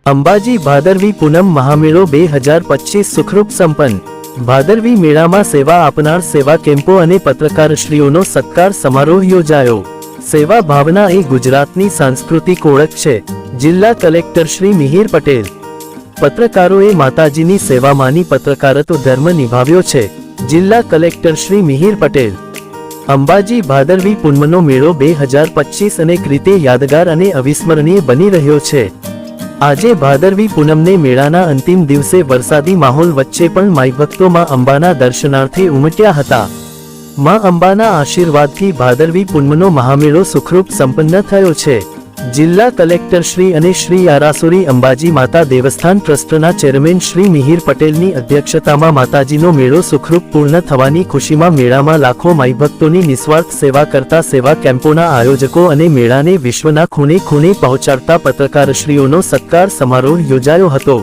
અંબાજી ભાદરવી પૂનમ મહામેળો 2025 સુખરૂપ સંપન્ન। ભાદરવી મેળામાં સેવા આપનાર સેવા કેમ્પો અને પત્રકારશ્રીઓનો સત્કાર સમારોહ યોજાયો। સેવા ભાવના એ ગુજરાતની સાંસ્કૃતિક ઓળખ છે। જિલ્લા કલેક્ટર શ્રી મિહિર પટેલ। પત્રકારોએ માતાજીની સેવામાંની પત્રકારત્વ ધર્મ નિભાવ્યો છે। જિલ્લા કલેક્ટર શ્રી મિહિર પટેલ। અંબાજી ભાદરવી પૂનમનો મેળો 2025 અનેક રીતે યાદગાર અને અવિસ્મરણીય બની રહ્યો છે। આજે ભાદરવી પૂનમને મેળાના અંતિમ દિવસે વરસાદી માહોલ વચ્ચે પણ માઈ ભક્તો માં અંબાના દર્શનાર્થે ઉમટ્યા હતા। માં અંબાના આશીર્વાદથી ભાદરવી પૂનમનો મહામેળો સુખરૂપ સંપન્ન થયો છે। જિલ્લા કલેક્ટર શ્રી અને શ્રી આરાસુરી અંબાજી માતા દેવસ્થાન ટ્રસ્ટના ચેરમેન શ્રી મિહિર પટેલની અધ્યક્ષતામાં માતાજીનો મેળો સુખરૂપ પૂર્ણ થવાની ખુશીમાં મેળામાં લાખો માઈ ભક્તોની નિસ્વાર્થ સેવા કરતા સેવા કેમ્પોના આયોજકો અને મેળાને વિશ્વના ખૂણે ખૂણે પહોંચાડતા પત્રકારશ્રીઓનો સત્કાર સમારોહ યોજાયો હતો।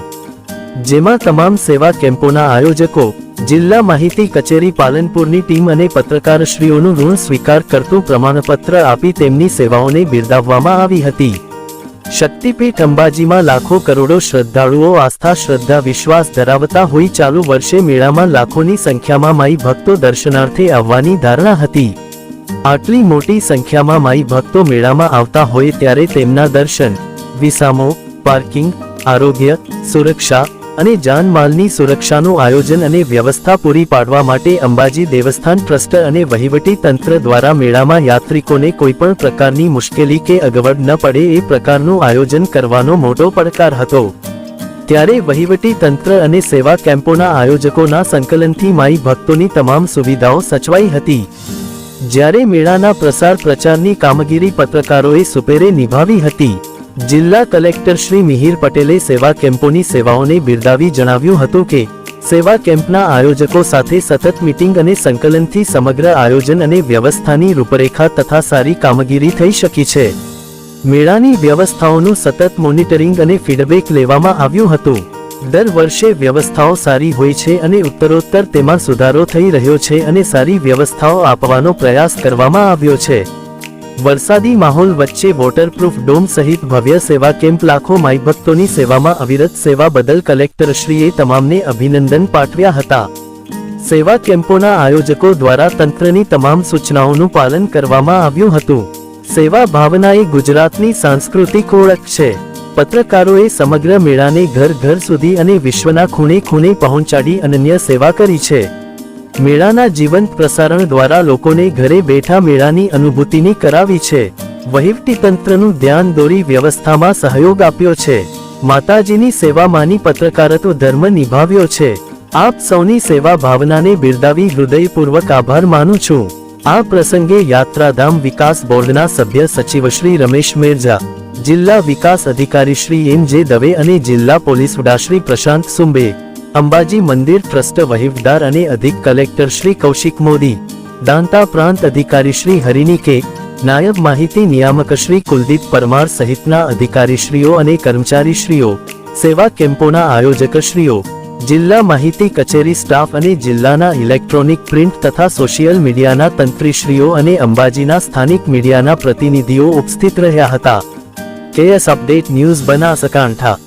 જેમાં તમામ સેવા કેમ્પોના આયોજકો, જિલ્લા માહિતી કચેરી પાલનપુરની ટીમ અને પત્રકારશ્રીઓનું ઋણ સ્વીકાર કરતું પ્રમાણપત્ર આપી તેમની સેવાઓને બિરદાવવામાં આવી હતી। શક્તિપીઠ અંબાજીમાં લાખો કરોડો શ્રદ્ધાળુઓ આસ્થા શ્રદ્ધા વિશ્વાસ ધરાવતા હોય ચાલુ વર્ષે મેળામાં લાખોની સંખ્યામાં માઈ ભક્તો દર્શનાર્થે આવવાની ધારણા હતી। આટલી મોટી સંખ્યામાં માઈ ભક્તો મેળામાં આવતા હોય ત્યારે તેમના દર્શન, વિસામો, પાર્કિંગ, આરોગ્ય, સુરક્ષા અને જાનમાલની સુરક્ષાનું આયોજન અને વ્યવસ્થા પૂરી પાડવા માટે અંબાજી દેવસ્થાન ટ્રસ્ટ અને વહીવટી તંત્ર દ્વારા મેળામાં યાત્રિકોને કોઈપણ પ્રકારની મુશ્કેલી કે અગવડ ન પડે એ પ્રકારનું આયોજન કરવાનો મોટો પડકાર હતો। ત્યારે વહીવટી તંત્ર અને સેવા કેમ્પોના આયોજકોના સંકલનથી માઈ ભક્તોની તમામ સુવિધાઓ સચવાઈ હતી। જ્યારે મેળાના પ્રસાર પ્રચારની કામગીરી પત્રકારોએ સુપેરે નિભાવી હતી। જિલ્લા કલેક્ટર શ્રી મિહિર પટેલે સેવા કેમ્પોની સેવાઓને બિરદાવી જણાવ્યું હતું કે સેવા કેમ્પના આયોજકો સાથે સતત મીટિંગ અને સંકલનથી સમગ્ર આયોજન અને વ્યવસ્થાની રૂપરેખા તથા સારી કામગીરી થઈ શકી છે। મેળાની વ્યવસ્થાઓનું સતત મોનિટરિંગ અને ફીડબેક લેવામાં આવ્યું હતું। દર વર્ષે વ્યવસ્થાઓ સારી હોય છે અને ઉત્તરોત્તર તેમાં સુધારો થઈ રહ્યો છે અને સારી વ્યવસ્થાઓ આપવાનો પ્રયાસ કરવામાં આવ્યો છે। વરસાદી માહોલ વચ્ચે વોટરપ્રૂફ ડોમ સહિત ભવ્ય સેવા કેમ્પ લાખો માઈ ભક્તોની સેવામાં અવિરત સેવા બદલ કલેક્ટરશ્રીએ તમામને અભિનંદન પાઠવ્યા હતા। સેવા કેમ્પોના આયોજકો દ્વારા તંત્રની તમામ સૂચનાઓનું પાલન કરવામાં આવ્યું હતું। સેવા ભાવના એ ગુજરાતની સાંસ્કૃતિક ઓળખ છે। પત્રકારોએ સમગ્ર મેળાને ઘર ઘર સુધી અને વિશ્વના ખૂણે ખૂણે પહોંચાડી અનન્ય સેવા કરી છે। મેળાના જીવંત પ્રસારણ દ્વારા લોકોને ઘરે બેઠા મેળાની અનુભૂતિની કરાવી છે। વહીવટી તંત્રનું ધ્યાન દોરી વ્યવસ્થામાં સહયોગ આપ્યો છે। માતાજીની સેવામાંની પત્રકારત્વ ધર્મ નિભાવ્યો છે। આપ સૌની સેવા ભાવનાને બિરદાવી હૃદયપૂર્વક આભાર માનું છું। આ પ્રસંગે યાત્રાધામ વિકાસ બોર્ડના સભ્ય સચિવ શ્રી રમેશ મેરજા, જિલ્લા વિકાસ અધિકારી શ્રી એમ જે દવે અને જિલ્લા પોલીસ વડા શ્રી પ્રશાંત સુંબે, અંબાજી મંદિર ટ્રસ્ટ વહીવટદાર અને અધિક કલેક્ટર શ્રી કૌશિક મોદી, દાંતા પ્રાંત અધિકારી શ્રી હરિની કે, નાયબ માહિતી નિયામક શ્રી કુલદીપ પરમાર સહિતના અધિકારીશ્રીઓ અને કર્મચારીશ્રીઓ, સેવા કેમ્પોના આયોજકશ્રીઓ, જિલ્લા માહિતી કચેરી સ્ટાફ અને જિલ્લાના ઇલેક્ટ્રોનિક પ્રિન્ટ તથા સોશિયલ મીડિયાના તંત્રીશ્રીઓ અને અંબાજીના સ્થાનિક મીડિયાના પ્રતિનિધિઓ ઉપસ્થિત રહ્યા હતા। KS update news Banaskantha.